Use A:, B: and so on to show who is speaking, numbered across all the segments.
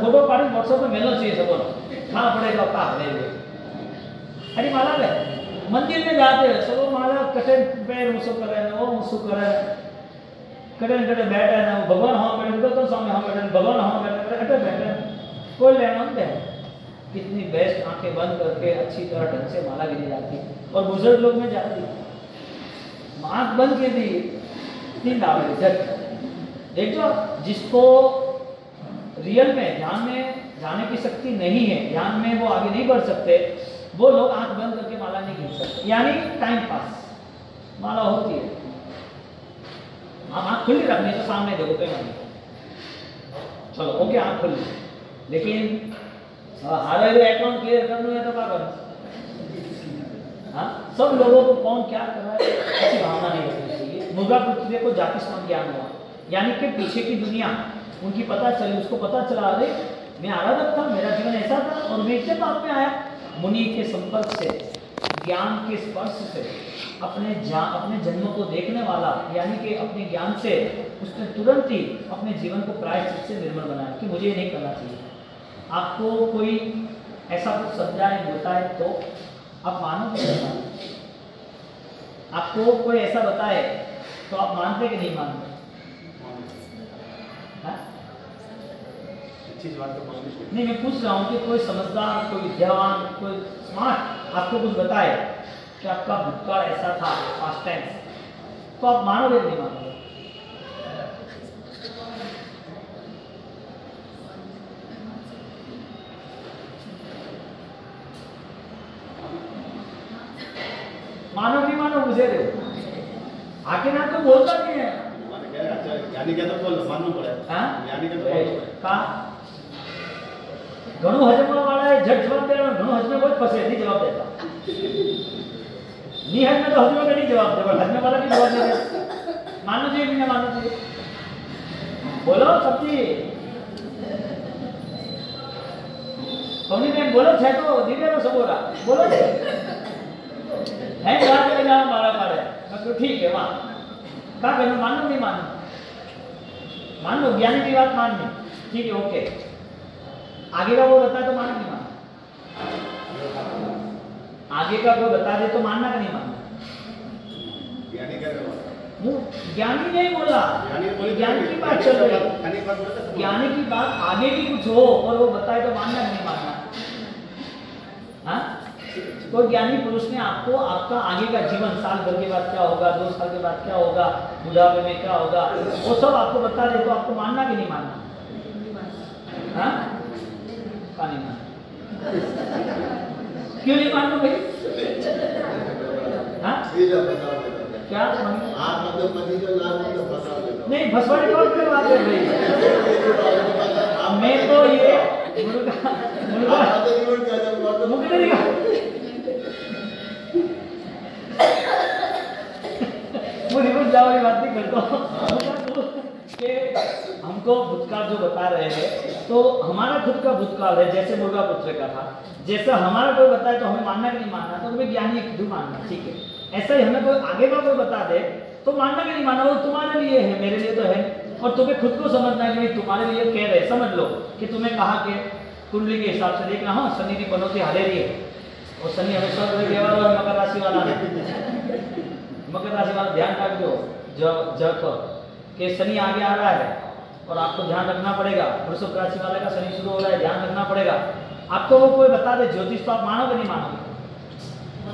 A: Photo पाड़ी WhatsApp में मेलो चाहिए सबको खाना पड़ेगा का ले अरे माला ले मंदिर में जाते हैं सब माला कटे पैर मुसो करे ना वो मुसो करे कटे कटे बैठे ना भगवान हाँ बैठे तो स्वामी हाँ बैठे भगवान हाँ बैठे कटे बैठे कोई लेना नहीं है कितनी बेस्ट आंखें बंद करके अच्छी तरह ढंग से माला गिरी जाती और बुजुर्ग लोग में जाती आंख बंद कर दी तीन दावे झट देखो जिसको रियल में ध्यान में जाने की शक्ति नहीं है ध्यान में वो आगे नहीं बढ़ सकते वो लोग आंख बंद करके माला नहीं गिर सकते यानी टाइम पास माला होती है हम आंख खुली रखनी तो सामने देखो पे मानी चलो ओके आंख खुली लेकिन हारे अकाउंट क्लियर करना है तो क्या करो हाँ सब लोगों को कौन क्या कर रहा है ऐसी भावना नहीं रखनी चाहिए मुर्गा पृथ्वी को जातिस्मान ज्ञान हुआ यानी कि पीछे की दुनिया उनकी पता चली उसको पता चला अरे मैं आराधक था मेरा जीवन ऐसा था और मैं इतने पाप में आया मुनि के संपर्क से ज्ञान के स्पर्श से अपने जन्म को देखने वाला यानी कि अपने ज्ञान से उसने तुरंत ही अपने जीवन को प्रायश्चित से निर्मल बनाया कि मुझे ये नहीं करना चाहिए आपको कोई ऐसा कुछ समझाए बताए तो आप मानोगे नहीं आपको कोई ऐसा बताए तो आप मानते कि नहीं मानते नहीं मैं पूछ रहा हूँ कि कोई समझदार कोई विद्यावान कोई स्मार्ट आपको कुछ बताए कि आपका भूतकाल ऐसा था पास्ट टेंस तो आप मानोगे नहीं मानोगे मानो नहीं मानो मुझे दे आके ना तो बोलता नहीं है
B: यानी क्या तो बोल मानना पड़ेगा
A: हां
B: यानी क्या तो बोल
A: का घणो हजमा वाला है झट जवाब दे घणो हजमे कोई फसे नहीं जवाब देता नहीं हजमे तो हजमे का नहीं जवाब दे हजमे वाला भी जवाब दे मानो जी नहीं मानो जी बोलो सच्ची कौनी ने बोलो छे तो धीरे रो सबोरा बोलो है बात में ना मारा मारे मैं तो ठीक है वहां का कहना मानो नहीं मानो मान लो ज्ञानी की बात मान ली ठीक है ओके आगे का वो बताए तो मानना नहीं मानना आगे का कोई बता दे तो मानना कि नहीं मानना ज्ञानी नहीं बोला ज्ञानी की बात चल रही ज्ञानी की बात आगे की कुछ हो और वो बताए तो मानना नहीं मानना हाँ कोई ज्ञानी पुरुष ने आपको आपका आगे का जीवन साल भर के बाद क्या होगा 2 साल के बाद क्या होगा बुढ़ापे में क्या होगा वो सब आपको बता दे तो आपको मानना कि नहीं मानना हाँ का नहीं मानना क्यों नहीं मानना भाई हाँ क्या नहीं भसवाड़ी कौन करने वाले भाई मैं तो ये मुर्गा रिवर्स जाओ वाली बात नहीं करता कि हमको भूतकाल जो बता रहे हैं तो हमारा खुद का भूतकाल है जैसे मुर्गा पुत्र का था जैसा हमारा कोई बताए तो हमें मानना कि नहीं मानना तो हमें ज्ञानी क्यों मानना ठीक है ऐसा ही हमें कोई आगे का कोई बता दे तो मानना कि नहीं मानना वो तुम्हारे लिए है मेरे लिए तो है और तुम्हें खुद को समझना है कि तुम्हारे लिए कह रहे समझ लो कि तुम्हें कहा कि कुंडली के हिसाब से देखना हाँ शनि की बनौती हाले रही है और शनि हमेशा मकर राशि वाला है मकर राशि वाला ध्यान रख दो जब कि शनि आगे आ रहा है और आपको ध्यान रखना पड़ेगा वृषभ राशि वाले का शनि शुरू हो रहा है ध्यान रखना पड़ेगा आपको वो कोई बता दे ज्योतिष तो आप मानोगे नहीं मानोगे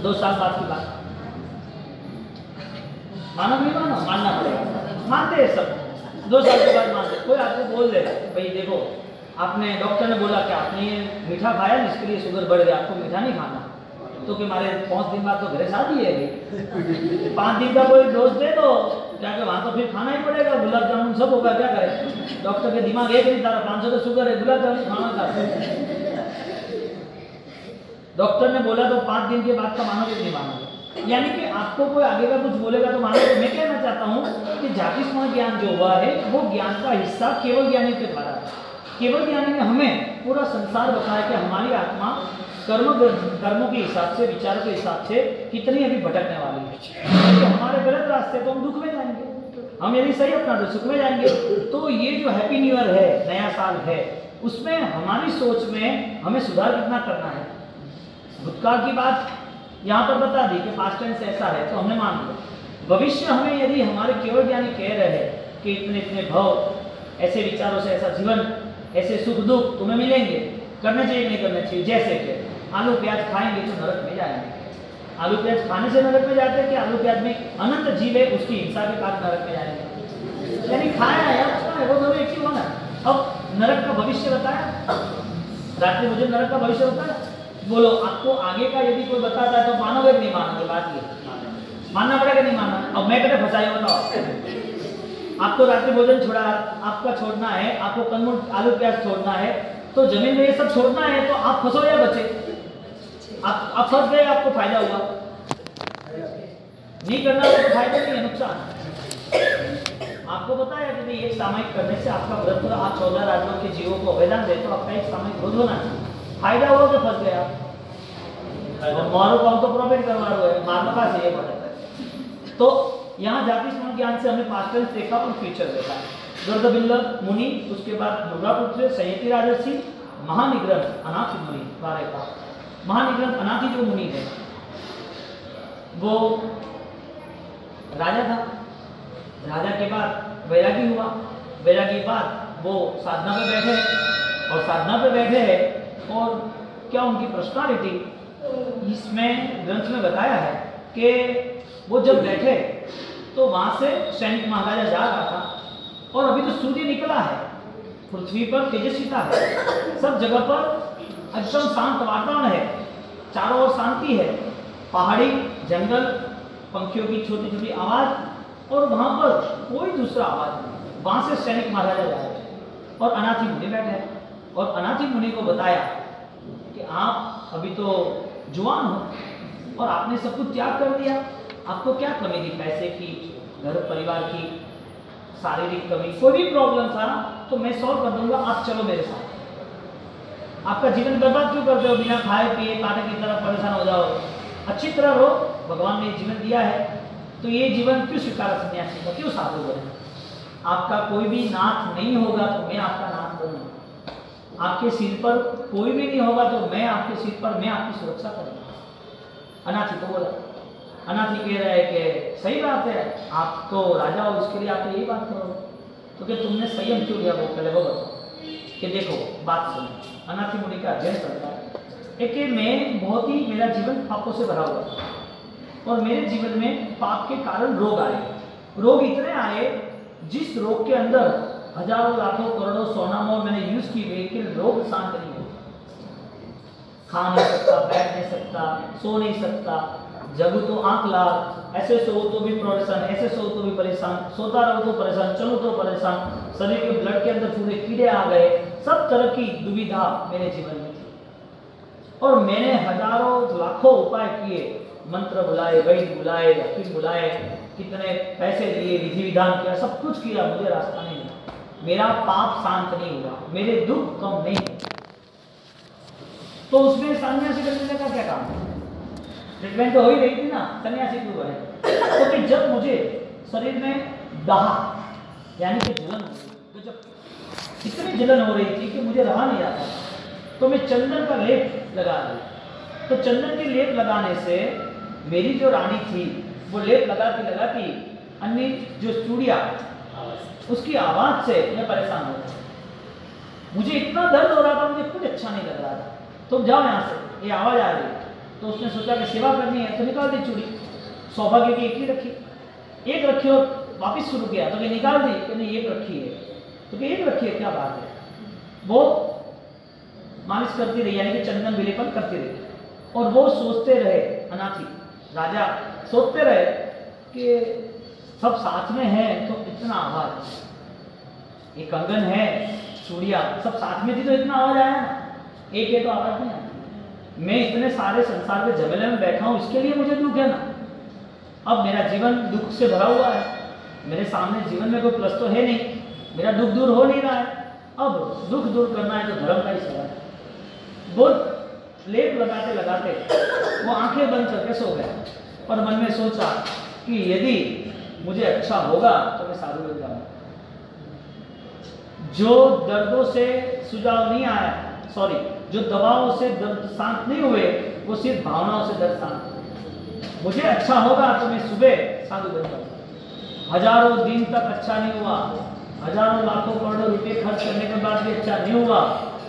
A: 2 साल बाद की बात मानो नहीं मानो मानना पड़ेगा मानते हैं सब 2 साल के बाद मानते कोई आपको बोल दे भाई देखो आपने डॉक्टर ने बोला कि आपने ये मीठा खाया ना इसके लिए शुगर बढ़ गया आपको मीठा नहीं खाना तो कि हमारे 5 दिन बाद तो घरे शादी है 5 दिन का कोई डोज दे दो क्या कि वहाँ तो फिर खाना ही पड़ेगा गुलाब जामुन सब होगा क्या करे डॉक्टर के दिमाग एक नहीं था 500 का शुगर है गुलाब जामुन खाना था डॉक्टर ने बोला तो 5 दिन के बाद का मानोगे नहीं मानोगे यानी कि आपको कोई आगे का कुछ बोलेगा तो मानोगे मैं कहना चाहता हूँ कि जातिस्मान ज्ञान जो हुआ है वो ज्ञान का हिस्सा केवल ज्ञानी के द्वारा है केवल ज्ञानी ने हमें पूरा संसार बताया कि हमारी आत्मा कर्मों के हिसाब से विचारों के हिसाब से कितनी अभी भटकने वाली है तो हमारे गलत रास्ते तो हम दुख में जाएंगे हम यदि सही अपना तो सुख में जाएंगे। तो ये जो हैप्पी न्यू ईयर है, नया साल है, उसमें हमारी सोच में हमें सुधार कितना करना है। भूतकाल की बात यहाँ पर बता दी कि पास्ट टेंस ऐसा है तो हमने मान लिया। भविष्य हमें यदि हमारे केवल ज्ञानी कह रहे हैं कि इतने इतने भाव, ऐसे विचारों से ऐसा जीवन, ऐसे सुख दुख तुम्हें मिलेंगे, करना चाहिए नहीं करना चाहिए, जैसे कि आलू प्याज खाएंगे तो नरक में जाएंगे। आलू प्याज खाने से नरक में जाते हैं कि आलू प्याज में अनंत जीव है उसकी हिंसा के कारण नरक में जाएंगे? यानी खाया है यार, वो दोनों एक ही होना। अब नरक का भविष्य बताया, रात्रि मुझे नरक का भविष्य बताया। बोलो आपको आगे का यदि कोई बताता है तो मानोगे नहीं मानोगे? बात ये मानना पड़ेगा नहीं मानना। अब मैं कहते फंसाई बताओ, आपको रात्रि भोजन छोड़ा, आपका छोड़ना है, आपको कन्मुट आलू प्याज छोड़ना है, तो जमीन में ये सब छोड़ना है, तो आप फंसो या बचे? आप फंस गए, आपको फायदा हुआ? नहीं करना तो फायदा नहीं है, नुकसान। आपको पता है कि एक सामयिक करने से आपका व्रत, आप 14 राज्यों के जीवों को अवैधान दे तो आपका एक सामयिक रोध होना चाहिए। फायदा हुआ तो फंस गया, मारो कम तो प्रॉफिट करवा रहे हो, मारने का चाहिए पड़ता। तो यहाँ जाति स्मरण ज्ञान से हमने पास्ट टेंस देखा और फ्यूचर देखा। गर्दबिल्ल मुनि, उसके बाद दुर्गापुत्र, संयति राजर्षि, महानिग्रह अनाथि मुनि, बारे का महानिग्रह अनाथि जो मुनि है वो राजा था। राजा के बाद वैरागी हुआ, वैरागी के बाद वो साधना पे बैठे, और साधना पे बैठे हैं और क्या उनकी पर्सनालिटी, इसमें ग्रंथ में बताया है कि वो जब बैठे तो वहां से सैनिक महाराजा जा रहा था और अभी तो सूर्य निकला है, पृथ्वी पर तेजस्विता है, सब जगह पर एकदम शांत वातावरण है, चारों ओर शांति है, पहाड़ी, जंगल, पंखियों की छोटी छोटी आवाज, और वहां पर कोई दूसरा आवाज नहीं। वहां से सैनिक महाराजा जा रहे और अनाथि मुनि बैठे, और अनाथि मुनि को बताया कि आप अभी तो जुआन हो और आपने सब कुछ त्याग कर दिया, आपको क्या कमी थी? पैसे की, घर परिवार की, शारीरिक कमी, कोई भी प्रॉब्लम था तो मैं सॉल्व कर दूंगा, आप चलो मेरे साथ। आपका जीवन बर्बाद क्यों करते हो? बिना खाए पिए कांटे की तरह परेशान हो जाओ, अच्छी तरह रहो, भगवान ने जीवन दिया है तो ये जीवन क्यों स्वीकार सन्यासी का, क्यों साधु बने? आपका कोई भी नाथ नहीं होगा तो मैं आपका नाथ बनूंगा, आपके सिर पर कोई भी नहीं होगा तो मैं आपके सिर पर, मैं आपकी सुरक्षा करूंगा। अनाथी को बोला, अनाथी कह रहा है कि सही बात है, आप तो राजा हो, इसके लिए आप यही बात करो, तो क्या तुमने संयम क्यों लिया? वो पहले वो बताओ कि देखो बात सुनो। अनाथी मुनि का अध्ययन करता है एक मैं बहुत ही, मेरा जीवन पापों से भरा हुआ था और मेरे जीवन में पाप के कारण रोग आए, रोग इतने आए जिस रोग के अंदर हजारों लाखों करोड़ों सोना मोर मैंने यूज की, लेकिन रोग शांत नहीं हो, खा नहीं सकता, बैठ नहीं सकता, सो नहीं सकता, जगू तो आंख लाल, ऐसे सो तो भी परेशान, ऐसे सो तो भी परेशान, सोता रहो तो परेशान, चलो तो परेशान, शरीर के ब्लड के अंदर पूरे कीड़े आ गए, सब तरह की दुविधा मेरे जीवन में थी। और मैंने हजारों लाखों उपाय किए, मंत्र बुलाए, वैद्य बुलाए, हकीम बुलाए, कितने पैसे दिए, विधि विधान किया, सब कुछ किया, मुझे रास्ता नहीं मिला, मेरा पाप शांत नहीं हुआ, मेरे दुख कम नहीं हुए। तो उसमें सन्यासी बनने का क्या काम है? ट्रीटमेंट तो हो ही रही थी ना, सन्यासी क्यों बने? तो कि जब मुझे शरीर में दाह यानी कि जलन हो रही, जब इतनी जलन हो रही थी कि मुझे रहा नहीं जाता, तो मैं चंदन का लेप लगा दिया। तो चंदन के लेप लगाने से मेरी जो रानी थी वो लेप लगाती लगाती अन्य जो चूड़िया उसकी आवाज से मैं परेशान हो गया, मुझे इतना दर्द हो रहा था, मुझे कुछ अच्छा नहीं लग रहा था। तुम जाओ यहाँ से, ये आवाज आ रही। तो उसने सोचा कि सेवा करनी है तो निकाल दी चूड़ी, सौभाग्य की एक ही रखी, एक रखी और वापिस शुरू किया, तो ये निकाल दी कि नहीं एक रखी है, तो कि एक रखी है, क्या बात है। वो मालिश करती रही, यानी कि चंदन विलेपन करती रही, और वो सोचते रहे, अनाथी राजा सोचते रहे कि सब साथ में है तो इतना आवाज, ये कंगन है, चूड़िया सब साथ में थी तो इतना आवाज आया ना, एक है तो आवाज नहीं आती। मैं इतने सारे संसार के झमेले में बैठा हूं, इसके लिए मुझे दुख है ना। अब मेरा जीवन दुख से भरा हुआ है, मेरे सामने जीवन में कोई प्लस तो है नहीं, मेरा दुख दूर हो नहीं रहा है, अब दुख दूर करना है तो धर्म का ही सवाल है। वो लेप लगाते लगाते वो आंखें बंद करके सो गया और मन में सोचा कि यदि मुझे अच्छा होगा तो मैं साधु बन जाऊंगा। जो दर्दों से सुझाव नहीं आया, सॉरी, जो दवाओं से दर्द शांत नहीं हुए, वो सिर्फ भावनाओं से दर्द शांत हुए। मुझे अच्छा होगा तो मैं सुबह साधु बन जाऊंगा। हजारों दिन तक अच्छा नहीं हुआ, हजारों लाखों करोड़ों रुपए खर्च करने के बाद भी अच्छा नहीं हुआ,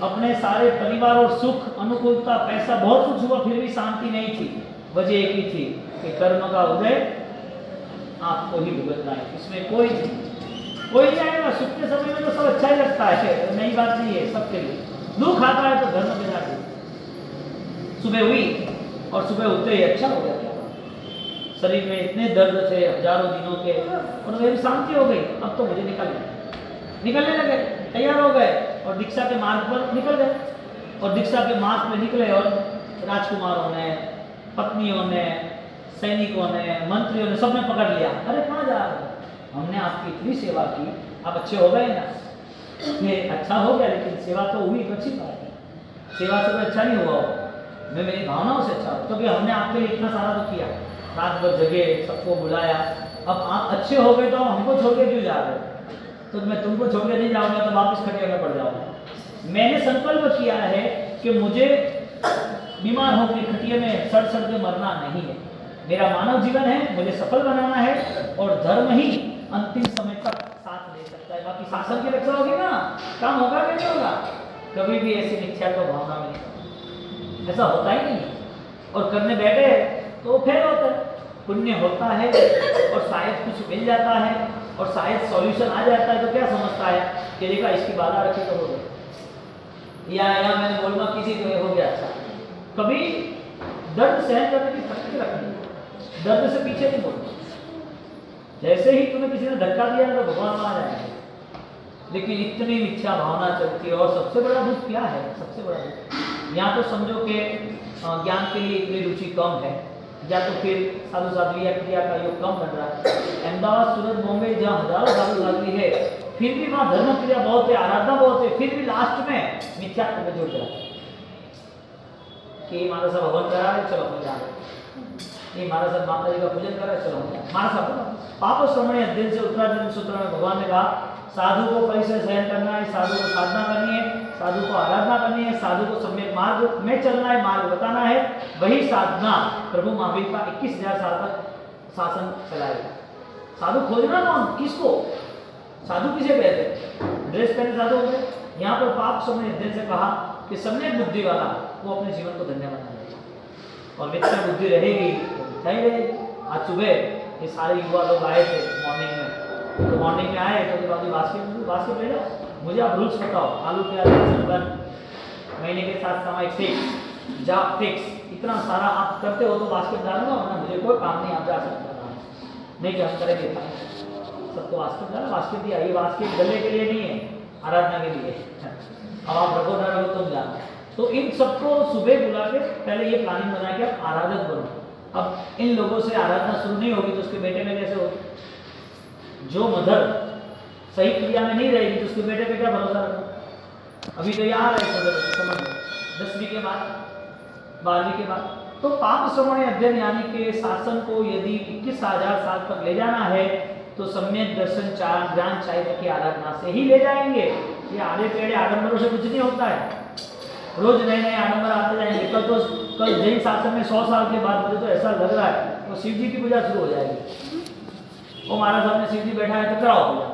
A: अपने सारे परिवार और सुख, अनुकूलता, पैसा, बहुत कुछ हुआ, फिर भी शांति नहीं थी। वजह एक ही थी कि कर्म का उदय आपको ही भुगतना है, इसमें कोई नहीं आएगा। सुख के समय में तो सब अच्छा ही लगता है, नई बात नहीं है सबके लिए। दुख आता है तो धर्म के साथ सुबह हुई और सुबह उठते ही अच्छा हो गया। शरीर में इतने दर्द थे हजारों दिनों के, और मेरी शांति हो गई। अब तो मुझे निकलने लगे, तैयार हो गए और दीक्षा के मार्ग पर निकल गए। और दीक्षा के मार्ग में निकले और राजकुमारों ने, पत्नियों ने, सैनिकों ने, मंत्रियों ने, सबने पकड़ लिया। अरे कहाँ जा रहे हो? हमने आपकी इतनी सेवा की, आप अच्छे हो गए ना। ये अच्छा हो गया, लेकिन सेवा तो हुई तो अच्छी बात है। सेवा से कोई अच्छा नहीं हुआ हो, मैं मेरी भावनाओं से अच्छा हो, क्योंकि हमने आपके लिए इतना सारा तो किया, रात भर जगे, सबको बुलाया। अब आप अच्छे हो गए तो हमको छोड़ के क्यों जा रहे हो? तो मैं तुमको छोड़ के नहीं जाऊंगा तो वापस खटिया में पड़ जाऊंगा। मैंने संकल्प किया है कि मुझे बीमार होकर खटिया में सड़ के मरना नहीं है। मेरा मानव जीवन है, मुझे सफल बनाना है, और धर्म ही अंतिम समय तक साथ दे सकता है। बाकी शासन की रक्षा होगी ना, काम होगा कि नहीं होगा? कभी भी ऐसी मिथ्या को भावना में नहीं, ऐसा होता ही नहीं। और करने बैठे तो फेल होता है, पुण्य होता है और शायद कुछ मिल जाता है और शायद सॉल्यूशन आ जाता है। तो क्या समझता है कि देखा इसकी बाधा रखी तो हो गई, या मैंने बोलना किसी तो हो गया। अच्छा, कभी दर्द सहन करने की शक्ति रखनी, दर्द से पीछे नहीं बोलना। जैसे ही तुम्हें किसी ने धक्का दिया तो भगवान आ जाएंगे, लेकिन इतनी मिथ्या भावना चलती है। और सबसे बड़ा दुख क्या है? सबसे बड़ा दुख यहाँ तो समझो कि ज्ञान के लिए इतनी रुचि कम है, या तो फिर साधु साध्वी या क्रिया का योग कम बन रहा है। अहमदाबाद, सूरत, बॉम्बे जहाँ हजारों साधु साध्वी है, फिर भी वहाँ धर्म क्रिया बहुत है, आराधना बहुत है, फिर भी लास्ट में मिथ्यात्व में जुड़ जाता है कि हमारा सब हवन करा है, चलो हम जा रहे, ये हमारा सब माता जी का पूजन करा है, चलो हम जा। हमारा सब पाप श्रवण अध्ययन से उत्तराधर्म सूत्र में भगवान ने कहा साधु को परिचय सहन करना है, साधु को साधना करनी है, साधु को आराधना करनी है, साधु को सम्यक मार्ग में चलना है, मार्ग बताना है। वही साधना प्रभु महावीर का 21,000 साल तक शासन चलाएगा। साधु खोजना कौन, किसको? साधु किसे कहते हैं? ड्रेस पहने साधु हो गए। यहाँ पर पाप श्रवण अध्ययन से कहा कि सम्यक बुद्धि वाला वो अपने जीवन को धन्य बना लेगा, और मिथ्या बुद्धि रहेगी तो मिथ्या ही रहेगी। आज सुबह ये सारे युवा लोग आए थे मॉर्निंग में, तो मॉर्निंग में आए तो बास्केट ले जाओ, मुझे आप रूल्स बताओ। आलू प्याज लहसुन महीने के साथ समय फिक्स, जॉब फिक्स, इतना सारा आप करते हो तो बास्केट डालूंगा, वरना मुझे कोई काम नहीं, आप जा सकता नहीं कि हम करेंगे। सबको बास्केट डालो, बास्केट दिया। ये बास्केट गले के लिए नहीं है, आराधना के लिए। अब आप रखो ना रखो तुम जानो। तो इन सबको सुबह बुला के पहले ये प्लानिंग बना के आप आराधक बनो। अब इन लोगों से आराधना शुरू नहीं होगी तो उसके बेटे में कैसे होगी? जो मदर सही क्रिया में नहीं रहेगी तो उसके बेटे पे क्या भरोसा रखो? अभी तो यहाँ रहे समझ लो 10वीं के बाद 12वीं के बाद। तो पाप श्रवण अध्ययन यानी कि शासन को यदि 21,000 साल तक ले जाना है तो सम्यक दर्शन ज्ञान चाहिए की आराधना से ही ले जाएंगे। ये आड़े टेढ़े आडम्बरों से कुछ नहीं होता है। रोज नए नए आडम्बर आते जाएंगे। कल जैन शासन में 100 साल के बाद मुझे तो ऐसा लग रहा है तो शिव जी की पूजा शुरू हो जाएगी। वो महाराज साहब ने शिव जी बैठा है तो कराओ पूजा।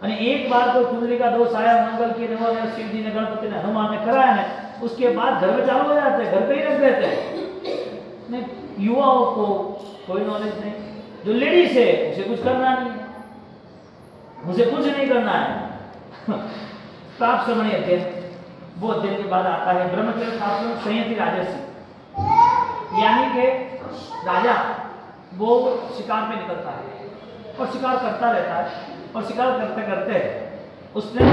A: અને एक बार तो कुंडली का दोष आया, मंगल की ने शिव जी ने गणपति ने हनुमान ने कराया है, उसके बाद घर में चालू हो जाते हैं, घर पे ही रख देते हैं। युवाओं को कोई नॉलेज नहीं, जो लेडीज है उसे कुछ करना नहीं है, मुझे कुछ नहीं करना है। पाप श्रवण अध्ययन, वो अध्ययन के बाद आता है ब्रह्मचर्य शास्त्र संयति राजसी, यानी कि राजा वो शिकार पे निकलता है और शिकार करता रहता है, और शिकार करते करते उसने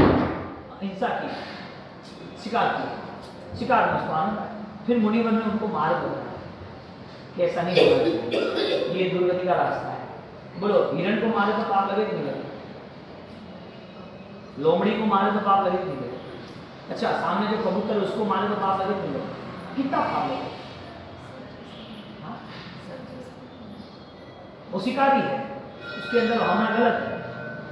A: हिंसा की, शिकार की, शिकार में उसको आनंद आया। फिर मुनिवर ने उनको मार बोला कि ऐसा नहीं होगा, ये दुर्गति का रास्ता है। बोलो हिरण को मारे तो पाप लगे नहीं लगे? लोमड़ी को मारे तो पाप लगे नहीं लगे? अच्छा सामने जो कबूतर है उसको मारे तो पाप लगे नहीं लगे? कितना पाप लगे? वो शिकारी है, उसके अंदर भावना गलत है,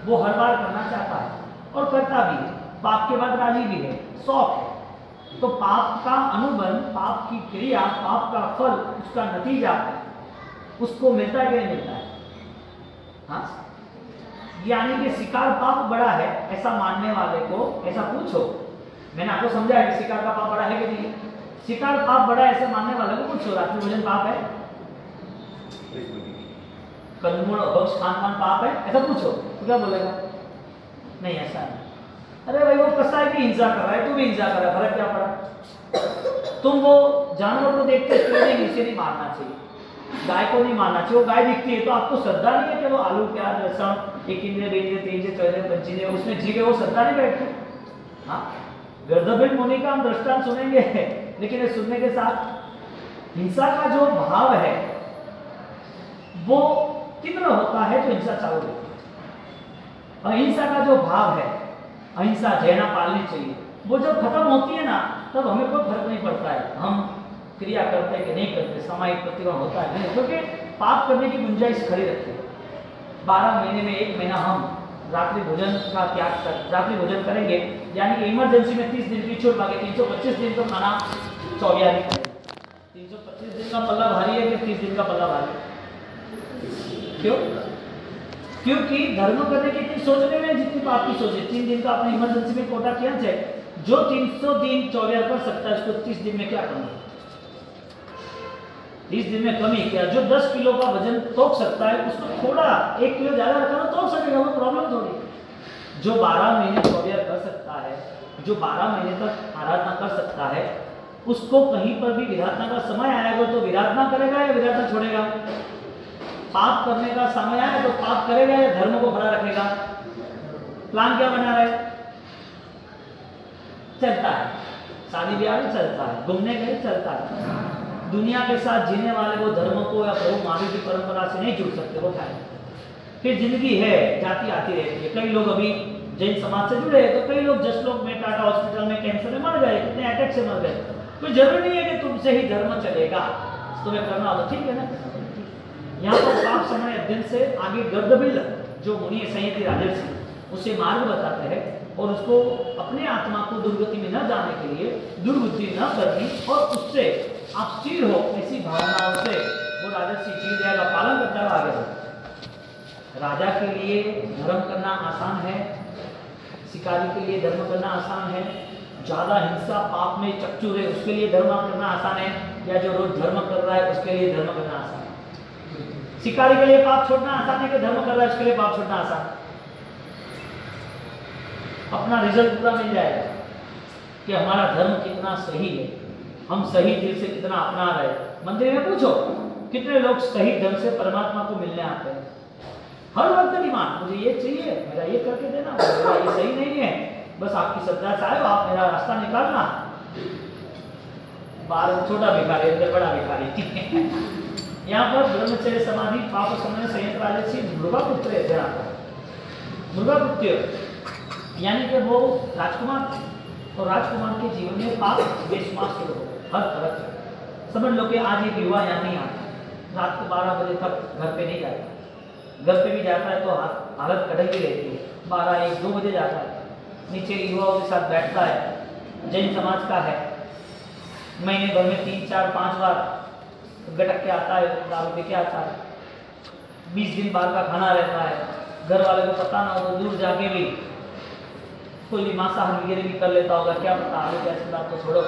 A: वो हर बार करना चाहता है और करता भी है, पाप के बाद राजी भी है, शौक है। तो पाप का अनुबंध, पाप की क्रिया, पाप का फल, उसका नतीजा उसको मिलता है कि नहीं मिलता है? हाँ, यानी कि शिकार पाप बड़ा है ऐसा मानने वाले को ऐसा पूछो, मैंने आपको समझा है कि शिकार का पाप बड़ा है कि नहीं? शिकार पाप बड़ा है ऐसे मानने वाले को पूछो, रात्रि भोजन पाप है, कंदमूल भक्ष खान पान पाप है, ऐसा पूछो तो क्या बोलेगा? नहीं, ऐसा नहीं। अरे भाई, वो कसा है कि हिंसा कर रहा है, तू भी हिंसा कर रहा है, फर्क क्या पड़ा? तुम वो जानवर को देखते इसे नहीं मारना चाहिए, गाय को नहीं मारना चाहिए, वो गाय दिखती है तो आपको श्रद्धा नहीं है कि वो आलू प्याज लहसुन एक इंद्रिय बेंद्रिय तीन चौदह पंचीने उसमें जी गए, वो श्रद्धा नहीं बैठती? हाँ, गर्दभेद मुनि का हम दृष्टांत सुनेंगे, लेकिन ये सुनने के साथ हिंसा का जो भाव है वो तीव्र होता है तो हिंसा चालू होती है। अहिंसा का जो भाव है, अहिंसा जैना पालनी चाहिए, वो जब खत्म होती है ना तब हमें कोई फर्क नहीं पड़ता है हम क्रिया करते हैं कि नहीं करते, सामायिक प्रतिक्रमण होता है नहीं, क्योंकि पाप करने की गुंजाइश खड़ी रहती है। 12 महीने में 1 महीना हम रात्रि भोजन का त्याग कर रात्रि भोजन करेंगे, यानी कि इमरजेंसी में 30 दिन की छूट मांगे, 325 दिन तो खाना चौगियारी करेंगे। 325 दिन का पल्ला भारी है कि 30 दिन का पल्ला भारी है? क्यों? क्योंकि धर्म करने की इतनी सोचने में जितनी पाप की सोचे। 3 दिन का अपने इमरजेंसी में कोटा किया है, जो 300 दिन चौगियार कर सकता है उसको 30 दिन में क्या करना? 30 दिन में कमी क्या? जो 10 किलो का वजन तोड़ सकता है उसको थोड़ा 1 किलो ज्यादा रखना तोड़ सकेगा, वो प्रॉब्लम थोड़ी। जो 12 महीने चौगियार कर सकता है, जो 12 महीने तक आराधना कर सकता है, उसको कहीं पर भी विराधना का समय आएगा तो विराधना करेगा या विराधना छोड़ेगा? पाप करने का समय आए तो पाप करेगा या धर्म को खड़ा रखेगा? प्लान क्या बना रहे? चलता है, शादी ब्याह भी चलता है, घूमने गए चलता है। दुनिया के साथ जीने वाले वो धर्म को या प्रभु महावीर की परंपरा से नहीं जुड़ सकते, वो खाए। फिर जिंदगी है, जाती आती रहती है। कई लोग अभी जैन समाज से जुड़े तो कई लोग जसलोक में, टाटा हॉस्पिटल में कैंसर में मर गए, कितने अटैक से मर गए। कोई जरूरी नहीं है कि तुमसे ही धर्म चलेगा, तुम्हें करना हो ठीक है ना। यहाँ पर पाप समय अध्ययन से आगे गर्दबिल जो मुनि संयति राजर्षि उसे मार्ग बताते हैं और उसको अपने आत्मा को दुर्गति में न जाने के लिए दुर्बुद्धि न करनी और उससे आप स्थिर हो, ऐसी भावनाओं से वो राजर्षि जीव दया का पालन करता है आगे बढ़े। राजा के लिए धर्म करना आसान है, शिकारी के लिए धर्म करना आसान है, ज्यादा हिंसा पाप में चकचूर है उसके लिए धर्म करना आसान है, या जो रोज धर्म कर रहा है उसके लिए धर्म करना आसान है? शिकारी के लिए पाप छोड़ना आसान है कि धर्म कर रहा है उसके लिए पाप छोड़ना आसान है? अपना रिजल्ट पूरा मिल जाएगा कि हमारा धर्म कितना सही है, हम सही दिल से कितना अपना रहे। मंदिर में पूछो कितने लोग सही ढंग से परमात्मा को मिलने आते हैं। हर वक्त डिमांड, मुझे ये चाहिए, मेरा ये करके देना, मेरा ये सही नहीं है, बस आपकी श्रद्धा से आए, आप मेरा रास्ता निकालना। बाहर छोटा भिखारी, अंदर बड़ा भिखारी। यहाँ पर ब्रह्मचर्य समाधि पाप समय संयत राजर्षि मृगापुत्र है। यहाँ पर मृगापुत्र यानी कि वो राजकुमार थे और राजकुमार के जीवन में पाप बेशुमार शुरू हो हर तरफ। समझ लो कि आज एक युवा यहाँ नहीं आता, रात को 12 बजे तक घर पे नहीं जाता, घर पे भी जाता है तो हालत कड़क ही रहती है। 12, 1, 2 बजे जाता है, नीचे युवाओं के साथ बैठता है। जैन समाज का है, महीने भर में 3, 4, 5 बार गटक के आता है, दारू पी के आता है। 20 दिन बाद का खाना रहता है, घर वाले को पता ना हो तो दूर जाके भी कोई मांसाहार वगैरह भी कर लेता होगा, क्या पता। आलू प्याज की बात तो छोड़ो,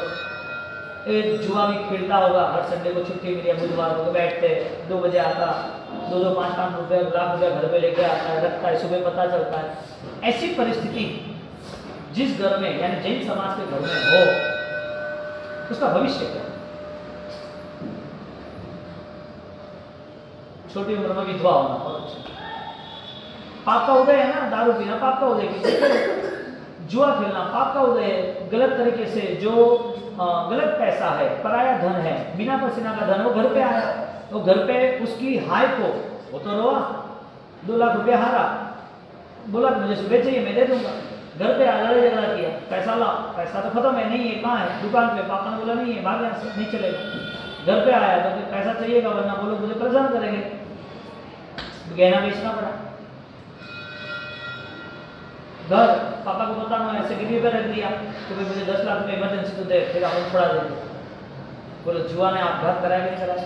A: एक जुआ भी खेलता होगा। हर संडे को छुट्टी मिली, बुधवार को बैठते 2 बजे आता, 2-2, 5-5 रुपये, लाख रुपये घर पे लेके आता है, रखता है, सुबह पता चलता है। ऐसी परिस्थिति जिस घर में यानी जैन समाज के घर में हो उसका भविष्य क्या? छोटी उम्र में विधवा होना बहुत अच्छा। पाप का उदय है ना, दारू पीना पाप का उदय, किसी जुआ खेलना पाप का उदय है। गलत तरीके से जो गलत पैसा है, पराया धन है, बिना पसीना का धन, वो घर पे आया, तो घर पे उसकी हाय को वो तो रोआ, 2 लाख रुपया हारा, बोला मुझे सुबह चाहिए मैं दे दूंगा। घर पे लड़ाई झगड़ा किया, पैसा ला, पैसा तो खत्म है, नहीं है, कहाँ है? दुकान पे। पापा ने बोला नहीं है, भाग यहाँ से, नहीं चलेगा। घर पे आया तो फिर पैसा चाहिएगा वरना वो लोग मुझे परेशान करेंगे, गहना बेचना पड़ा। घर पापा को पता ना ऐसे गिरवी पे रख दिया तो भाई मुझे 10 लाख में इमरजेंसी तो दे, फिर अपन छोड़ा देंगे। बोलो जुआ ने आपघात कराया कि नहीं कराया,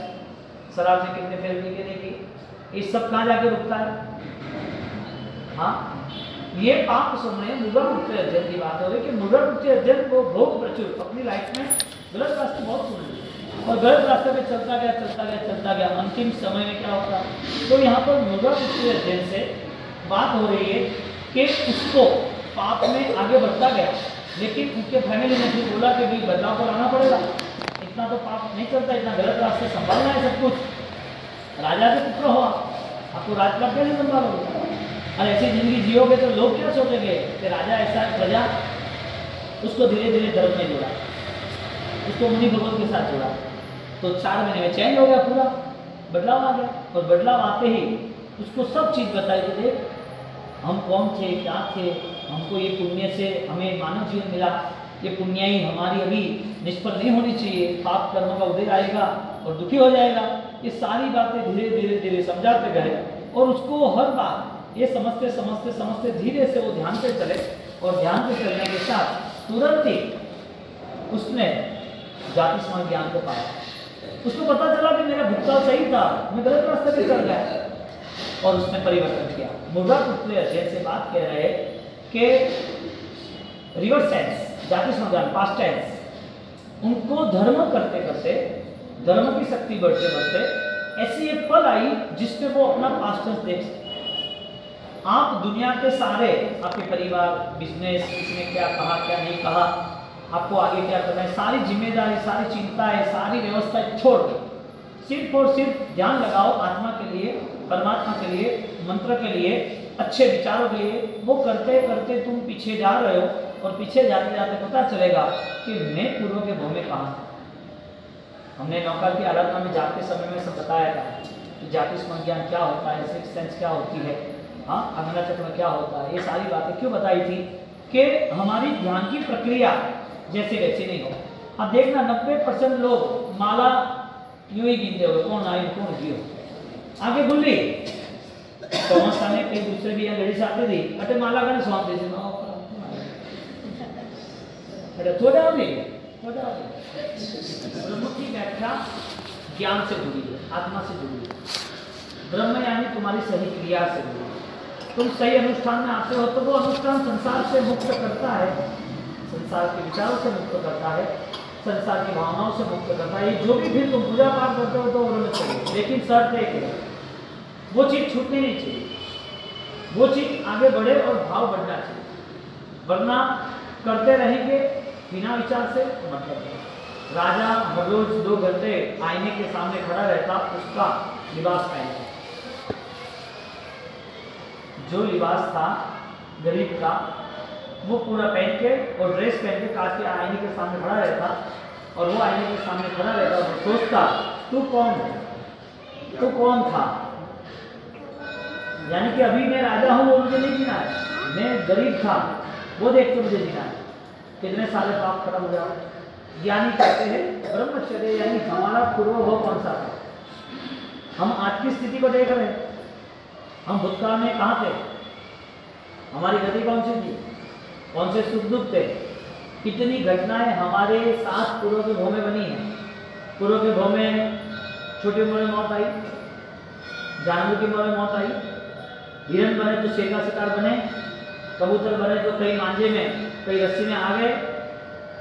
A: शराब ने कितने फेर पी के नहीं की, ये सब कहाँ जाके रुकता है। हाँ, ये पाप समय मुद्रापुत्र अर्जुन की बात हो रही कि मुद्रापुत्र अर्जुन को भोग प्रचुर अपनी लाइफ में गलत रास्ते बहुत सुन और गलत रास्ते पे चलता गया, अंतिम समय में क्या होता। तो यहाँ पर मुद्रापुत्र अर्जुन से बात हो रही है कि उसको पाप में आगे बढ़ता गया, लेकिन उनके फैमिली ने भी बोला कि भाई बदलाव को लाना पड़ेगा, इतना तो पाप नहीं चलता, इतना गलत रास्ते संभालना है सब कुछ। राजा के पुत्र हो आपको राजपाट कैसे संभालोगे, और ऐसी जिंदगी जियोगे तो लोग क्या सोचेंगे कि राजा ऐसा प्रजा। उसको धीरे धीरे धर्म में जोड़ा, उसको मुनि भगवत के साथ जोड़ा, तो 4 महीने में चेंज हो गया, पूरा बदलाव आ गया। और बदलाव आते ही उसको सब चीज़ बताई कि देख हम कौन थे, क्या थे, हमको ये पुण्य से हमें मानव जीवन मिला, ये पुण्याई हमारी अभी निष्फल नहीं होनी चाहिए, पाप कर्म का उदय आएगा और दुखी हो जाएगा। ये सारी बातें धीरे धीरे धीरे समझाते गए और उसको हर बात ये समझते समझते समझते धीरे से वो ध्यान पे चले, और ध्यान पे चलने के साथ तुरंत ही उसने जाति समान ज्ञान को पाया। उसको पता चला कि मेरा भुगतान सही था, मैं गलत रास्ते पे चल गया, और उसने परिवर्तन किया। मुद्रापुत्र अर्जुन से बात कह रहे कि रिवर्स टेंस, जाति समान पास्ट टेंस, उनको धर्म करते करते, धर्म की शक्ति बढ़ते बढ़ते ऐसी एक पल आई जिसपे वो अपना पास्ट टेंस देख सकते। आप दुनिया के सारे आपके परिवार, बिजनेस, किसने क्या कहा क्या नहीं कहा, आपको आगे क्या करना है, सारी जिम्मेदारी, सारी चिंताएं, सारी व्यवस्थाएं छोड़ दो, सिर्फ और सिर्फ ध्यान लगाओ आत्मा के लिए, परमात्मा के लिए, मंत्र के लिए, अच्छे विचारों के लिए। वो करते करते तुम पीछे जा रहे हो, और पीछे जाते जाते पता चलेगा कि मैं पूर्व के भव में कहाँ था। हमने नौकर की आराधना में जाते समय में सब बताया था कि जाति स्मरण ज्ञान क्या होता है, सिक्स सेंस क्या होती है, हाँ अग्नि चक्र क्या होता है। ये सारी बातें क्यों बताई थी कि हमारी ध्यान की प्रक्रिया जैसे वैसे नहीं हो। अब देखना 90% लोग माला यूं ही गिनते हो, कौन आए कौन गियो, आगे भूल रही थॉमस ने कई दूसरे भी लेडीज आते थे, अटे माला का स्वाद दे देना, अरे थोड़ा हो गया, थोड़ा हो गया। ब्रह्म की व्याख्या ज्ञान से जुड़ी है, आत्मा से जुड़ी है। ब्रह्म यानी तुम्हारी सही क्रिया से जुड़ी है। तुम सही अनुष्ठान में आते हो तो वो अनुष्ठान संसार से मुक्त करता है, संसार के विचारों से मुक्त करता है, संसार की भावनाओं से मुक्त करता है। जो भी फिर तुम पूजा पाठ करते हो तो ब्रह्म चाहिए, लेकिन शर्त एक है, वो चीज छूटनी नहीं चाहिए, वो चीज आगे बढ़े और भाव बढ़ना चाहिए, वरना करते रहेंगे बिना विचार से मतलब नहीं। राजा हर रोज 2 घंटे आईने के सामने खड़ा रहता, उसका लिबास पहनता, जो लिबास था गरीब का वो पूरा पहन के और ड्रेस पहन के काट के आईने के सामने खड़ा रहता, और वो आईने के सामने खड़ा रहता और सोचता तू कौन है, तू कौन था। यानी कि अभी मैं राजा हूं वो मुझे नहीं जीना है, मैं गरीब था वो देख के मुझे जीना है, कितने सारे पाप खत्म हो जाओ। ज्ञानी कहते हैं ब्रह्मचर्य यानी हमारा पूर्व वो कौन सा था। हम आज की स्थिति को देख रहे हैं, हम भूतकाल में कहाँ थे, हमारी गति कौन सी थी, कौन से सुख दुख थे, कितनी घटनाएं हमारे साथ पूर्व के भव में बनी है। पूर्व के भव में छोटी उम्र में मौत आई, जानवर की उम्र में मौत आई, हिरण बने तो शेर का शिकार बने, कबूतर बने तो कई मांझे में कई रस्सी में आ गए,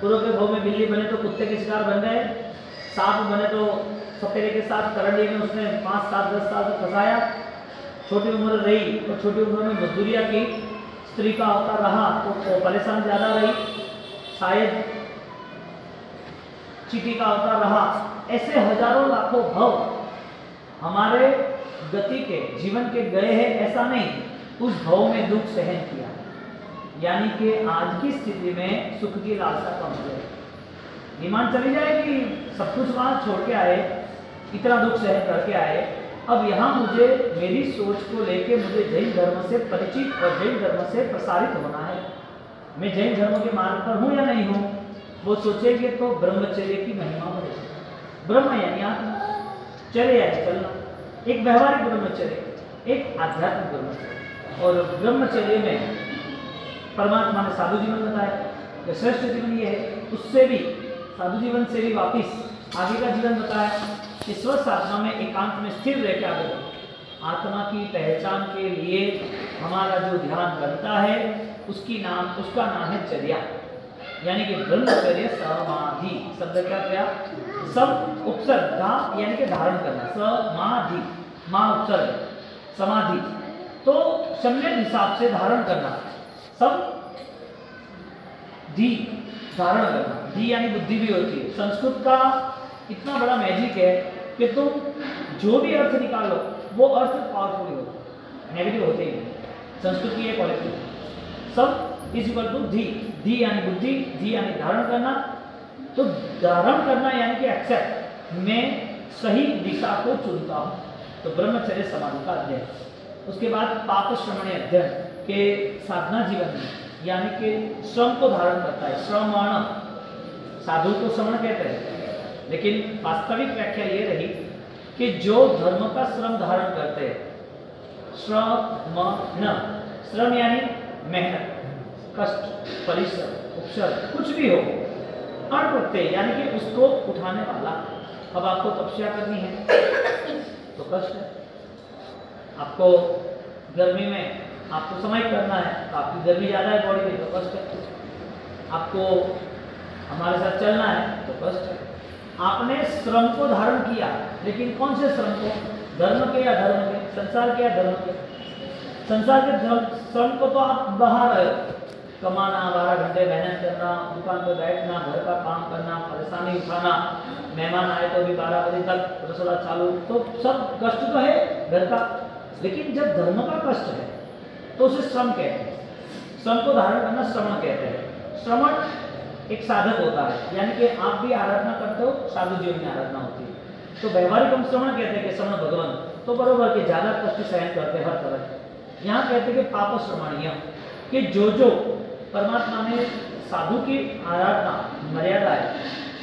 A: पूर्व के भव में बिल्ली बने तो कुत्ते के शिकार बन गए, सांप बने तो सपेरे के साथ करंडी में उसने 5, 7, 10 साल तक फंसाया। छोटी उम्र रही तो छोटी उम्र में मजदूरियाँ की, स्त्री का अवतार रहा तो परेशान ज़्यादा रही, शायद चीटी का अवतार रहा। ऐसे हजारों लाखों भव हमारे गति के जीवन के गए हैं, ऐसा नहीं, उस भव में दुख सहन किया, यानी कि आज की स्थिति में सुख की लालसा कम हो जाए, ईमान चली जाएगी, सब कुछ वहाँ छोड़ के आए, इतना दुख सहन करके आए। अब यहाँ मुझे मेरी सोच को लेके मुझे जैन धर्म से परिचित और जैन धर्म से प्रसारित होना है। मैं जैन धर्म के मार्ग पर हूँ या नहीं हूँ, वो सोचेंगे तो ब्रह्मचर्य की महिमा बढ़ेगी। ब्रह्म यानी आत्मा, चर्य यानी चलना, एक व्यवहारिक ब्रह्मचर्य, एक आध्यात्मिक ब्रह्मचर्य। और ब्रह्मचर्य में परमात्मा ने साधु जीवन बताया, जो श्रेष्ठ जीवन ये है, उससे भी साधु जीवन से भी वापिस आगे का जीवन बताया कि स्व साधना में एकांत में स्थिर रह के आगे आत्मा की पहचान के लिए हमारा जो ध्यान बनता है उसका नाम है चर्या, यानी कि ब्रह्मचर्य समाधि। शब्द क्या किया? सब उपसर्ग धा यानी कि धारण करना, समाधि मां उपसर्ग समाधि, तो सम्यक हिसाब से धारण करना, सब धी धारण करना, धी यानी बुद्धि भी होती है। संस्कृत का इतना बड़ा मैजिक है कि तुम जो भी अर्थ निकालो वो अर्थ पावरफुल होता है, नेगेटिव होते ही नहीं। संस्कृत की ये क्वालिटी, सब इज इक्वल टू धी, धी यानी बुद्धि, धी यानी धारण करना। तो धारण करना यानी कि एक्सेप्ट, मैं सही दिशा को चुनता हूँ, तो ब्रह्मचर्य समाधि का अध्ययन। उसके बाद पाप श्रमण अध्ययन के साधना जीवन में, यानी कि श्रम को धारण करता है, श्रमण, साधु को श्रमण कहते हैं, लेकिन वास्तविक व्याख्या ये रही कि जो धर्म का श्रम धारण करते हैं, श्रमण, श्रम यानी मेहनत, कष्ट, परिश्रम, उपसर्ग, कुछ भी हो, अण प्रत्यय यानी कि उसको उठाने वाला। अब आपको तपस्या करनी है तो कष्ट है, आपको गर्मी में आपको समय करना है, आपकी गर्मी ज़्यादा है बॉडी में तो कष्ट है, आपको हमारे साथ चलना है तो कष्ट है। आपने श्रम को धारण किया, लेकिन कौन से श्रम को? धर्म के या धर्म के? संसार के या धर्म के? संसार के श्रम को तो आप बाहर रहे, कमाना, 12 घंटे मेहनत करना, दुकान पर बैठना, घर का काम करना, परेशानी उठाना, मेहमान आए तो भी 12 बजे तक रसोड़ा चालू, तो सब कष्ट तो है घर का। लेकिन जब धर्म का कष्ट है तो उसे श्रम कहते हैं, श्रम को धारण करना श्रमण कहते हैं। श्रमण एक साधक होता है, यानी कि आप भी आराधना करते हो, साधु जीवन में आराधना होती है, तो व्यवहारिक हम श्रवण कहते हैं कि श्रवण भगवान, तो बरोबर के ज्यादा कष्ट सहन करते हैं हर तरह। यहाँ कहते हैं कि पाप श्रमणीय, कि जो परमात्मा ने साधु की आराधना मर्यादा है,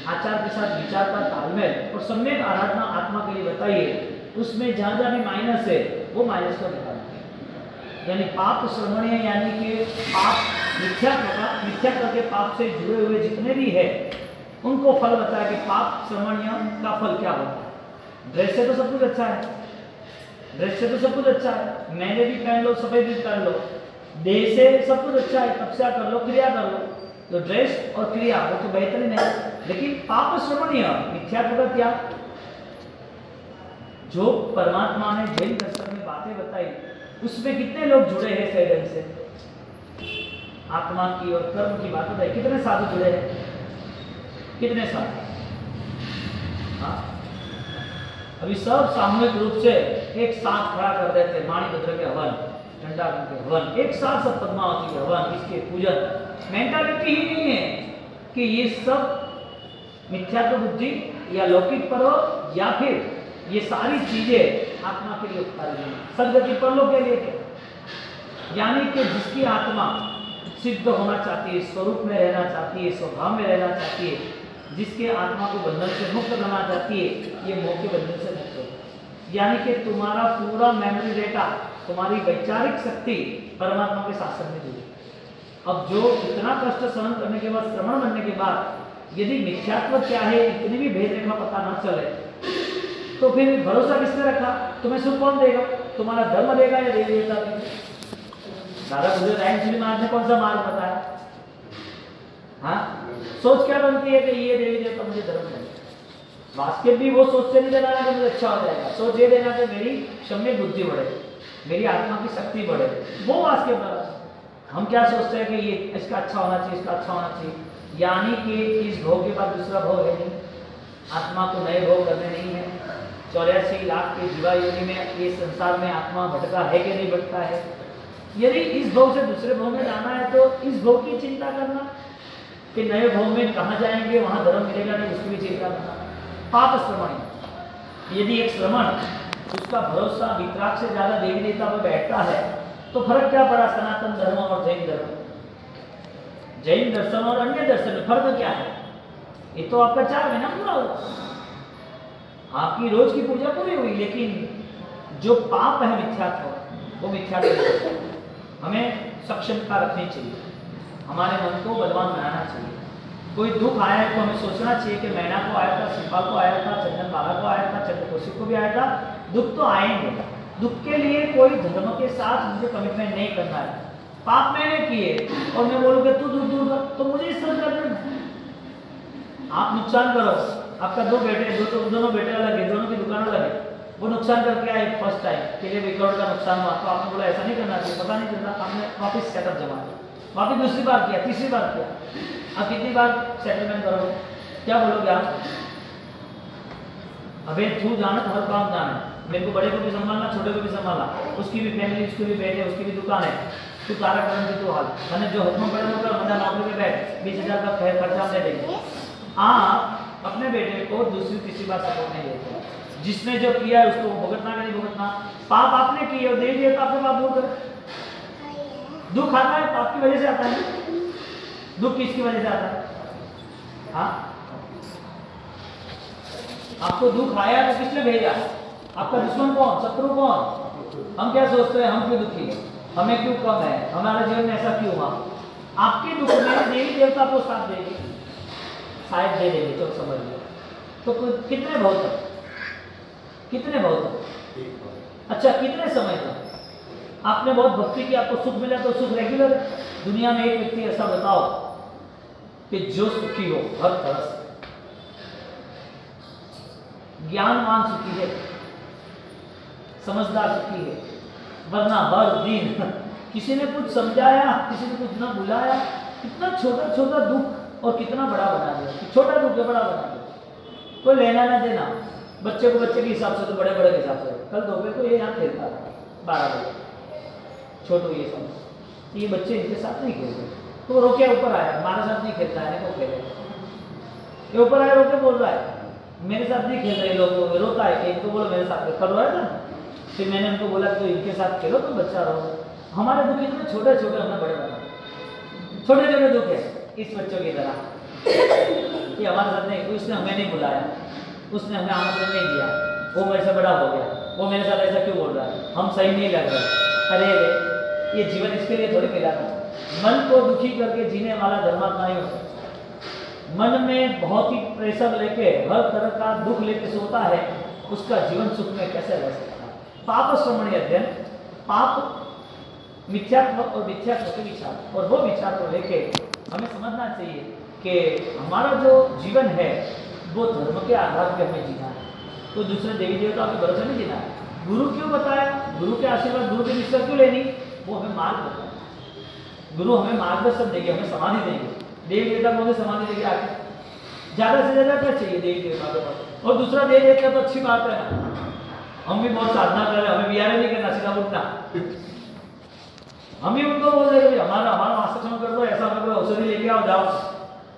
A: आचार के साथ विचार का तालमेल और सम्यक आराधना आत्मा के लिए बताइए, उसमें जहाँ जहाँ भी माइनस है वो माइनस को निकालना, यानी पाप श्रमणीय, यानी कि पाप मिथ्या करके पाप से जुड़े हुए जितने भी है उनको फल बताया कि पाप श्रमणीय का फल क्या होता है। ड्रेस से तो सब कुछ अच्छा है, ड्रेस से तो सब कुछ अच्छा है, मैंने भी पहन लो, सफेद भी पहन लो, देह से सब कुछ अच्छा है, तपस्या कर लो, क्रिया कर लो, तो ड्रेस और क्रिया वो तो बेहतरीन है। लेकिन पाप श्रमणीय मिथ्या का क्या? जो परमात्मा ने जैन दर्शन में बातें बताई उसमें कितने लोग जुड़े हैं सैडन से, आत्मा की और कर्म की बात बताई, कितने साधु जुड़े हैं, कितने साधु? हाँ, अभी सब सामूहिक रूप से एक साथ खड़ा कर देते, माणिभद्र के हवन, चंडागण के हवन, एक साथ सब पद्मावती के हवन, इसके पूजन। मेंटालिटी ही नहीं है कि ये सब मिथ्यात्व बुद्धि या लौकिक पर्व या फिर ये सारी चीजें आत्मा के लिए उपकारी नहीं, सदगति परलोक के लिए, यानी कि जिसकी आत्मा सिद्ध होना चाहती है, स्वरूप में रहना चाहती है, स्वभाव में रहना चाहती है, जिसके आत्मा को बंधन से मुक्त करना चाहती है, ये मोह के बंधन से मुक्त हो, यानी कि तुम्हारा पूरा मेमोरी डेटा, तुम्हारी वैचारिक शक्ति परमात्मा के शासन में जुड़ी। अब जो इतना कष्ट सहन करने के बाद, श्रवण बनने के बाद यदि मिथ्यात्व क्या है इतनी भी भेद रेखा पता ना चले, तो फिर भरोसा किसने रखा? तुम्हें सुख कौन देगा? तुम्हारा धर्म देगा या देवी देवता देगा? दादा गुजर राय महाराज ने कौन सा मार्ग बताया? हाँ, सोच क्या बनती है कि ये देवी देवता मुझे धर्म देगा, वास्तव भी वो सोच से नहीं देना कि मुझे अच्छा हो जाएगा, सोच ये देना कि मेरी सम्यक बुद्धि बढ़े, मेरी आत्मा की शक्ति बढ़े, वो वास्तव बड़ा। हम क्या सोचते हैं कि ये इसका अच्छा होना चाहिए, इसका अच्छा होना चाहिए, यानी कि इस भोग के बाद दूसरा भोग है नहीं, आत्मा को नए भोग करने नहीं है। 84 लाख के जीवा योनि में ये संसार में आत्मा भटका है कि नहीं भटका है? यदि इस भोग से दूसरे भोग में जाना है तो इस भोग की चिंता करना कि नए भोग में कहाँ जाएंगे, वहाँ धर्म मिलेगा नहीं, उसकी भी चिंता करना। पाप श्रमण, यदि एक श्रमण उसका भरोसा वितराग से ज्यादा देवी देवता पर बैठता है तो फर्क क्या पड़ा सनातन धर्म और जैन धर्म? जैन दर्शन और अन्य दर्शन में फर्क क्या है? ये तो आपका 4 महीना पूरा हुआ, आपकी रोज की पूजा पूरी हुई, लेकिन जो पाप है मिथ्यात्व, वो मिथ्यात्व हमें सक्षमता रखनी चाहिए। हमारे मन को बलवान बनाना चाहिए। कोई दुख आया है तो हमें सोचना चाहिए कि मैना को आया था, शिल्पा को आया था, चंदन बाला को आया था, चंद्रकोशी को भी आया था। दुख तो आएंगे। दुख के लिए कोई धर्म के साथ मुझे कमिटमेंट नहीं करना है। पाप मैंने किए और मैं बोलूँगा तू दूर दूर कर, तो मुझे इस तरह करना। आप नुकसान करो, आपका दोनों बेटे अलग है, दोनों की दुकान अलग है, वो नुकसान करके आए फर्स्ट टाइम के लिए 1 करोड़ का नुकसान हुआ, तो आपने बोला ऐसा नहीं करना चाहिए, पता नहीं चलता, आपने वापस सेटअप जमा किया, वापस दूसरी बार किया, तीसरी बार किया, अब कितनी बार सेटलमेंट करोगे? क्या बोलोगे आप? अबे तू जाना तो हर काम जाना, मेरे को बड़े को भी संभालना, छोटे को भी संभालना, उसकी भी फैमिली, उसके भी बेटे, उसकी भी दुकान है, तू तारा करन की तो हाल मैंने जो हुक्म पड़े होगा मजा नौकरी पे बैठ 20,000 का खर्चा दे देंगे। आप अपने बेटे को दूसरी तीसरी बार सपोर्ट नहीं देते, जिसने जो किया है उसको भुगतना का नहीं भुगतना। पाप आपने किए और दे दिए तो आपके पाप दूर कर। दुख आता है पाप की वजह से आता है, दुख किसकी वजह से आता है? हाँ, आपको दुख आया तो किसने भेजा? आपका दुश्मन कौन, शत्रु कौन? हम क्या सोचते हैं, हम क्यों दुखी है, हमें क्यों कम है, हमारे जीवन में ऐसा क्यों हुआ? आपके दुख में देवी देवता को साथ देंगे, शायद दे देंगे, तो समझ लो। तो कितने बहुत है, कितने बहुत है? अच्छा, कितने समय तक आपने बहुत भक्ति की, आपको सुख मिला तो सुख रेगुलर है? दुनिया में एक व्यक्ति ऐसा बताओ कि जो सुखी हो हर तरह से, ज्ञानवान सुखी है, समझदार सुखी है, वरना हर दिन किसी ने कुछ समझाया, किसी ने कुछ ना बुलाया, कितना छोटा छोटा दुख और कितना बड़ा बना दिया, छोटा दुख है बड़ा बना दिया, कोई लेना ना देना। बच्चे को बच्चे के हिसाब से तो बड़े बड़े के हिसाब से, कल दोपहर को ये यहाँ खेलता था 12 बजे, छोटू ये समझ, ये बच्चे इनके साथ नहीं खेलते, तो वो रोके ऊपर आया, हमारे साथ नहीं खेलता है, वो खेले, ये ऊपर आया रोके बोल रहा है मेरे साथ नहीं खेल रहे लोग, रोता है कि इनको बोलो मेरे साथ कल आया था। फिर मैंने उनको बोला तो इनके साथ खेलो, तो बच्चा रहो। हमारे दुख इतने छोटे छोटे, हमने बड़े बना, छोटे छोटे दुख है इस बच्चों की तरह, ये हमारे साथ नहीं, उसने हमें नहीं बुलाया, उसने हमें आमंत्रण नहीं दिया, वो मेरे से बड़ा हो गया, वो मेरे साथ ऐसा क्यों बोल रहा है, हम सही नहीं लग रहे। अरे ये जीवन इसके लिए थोड़ी मिला था। मन को दुखी करके जीने वाला धर्मात्मा नहीं हो सकता। मन में बहुत ही प्रेशर लेके, हर तरह का दुख लेके सोता है, उसका जीवन सुख में कैसे रह सकता है? पाप श्रवण अध्ययन, पाप मिथ्यात्व और मिथ्यात्व के विचार, और वो विचार को लेके हमें समझना चाहिए कि हमारा जो जीवन है वो धर्म के आधार पे हमें जीना है, तो दूसरे देवी देवता के भरोसे नहीं जीना है। गुरु क्यों बताया, गुरु के आशीर्वाद, गुरु की निष्ठा क्यों लेनी? वो हमें मार्ग बताया, गुरु हमें मार्गदर्शन देंगे, हमें समाधि देंगे। देवी देवता को समाधि देंगे आगे, ज्यादा से ज्यादा क्या चाहिए देवी देवता के पास? और दूसरा देवी देवता तो अच्छी बात है ना, हम भी बहुत साधना कर रहे हैं, हमें बिहार नहीं करना, सीधा उठना, हम ही उनको बोल रहे थे हमारा आश्रम कर दो, ऐसा कर दो, औषधि लेके आओ जाओ।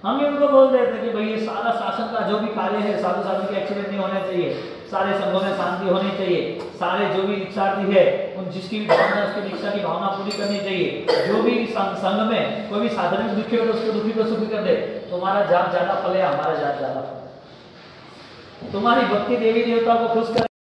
A: हम ही उनको बोल रहे थे कि भाई ये सारा शासन का जो भी कार्य है, साधु साधु के एक्सीडेंट नहीं होने चाहिए, सारे संघों में शांति होनी चाहिए, सारे जो भी दीक्षार्थी है उन जिसकी भी भावना, उसकी दीक्षा की भावना पूरी करनी चाहिए, जो भी संघ में कोई भी साधन में दुखी हो तो उसको दुखी को सुखी कर दे। तुम्हारा जाप ज्यादा फले, हमारा जाप ज्यादा फले, तुम्हारी भक्ति देवी देवता को खुश कर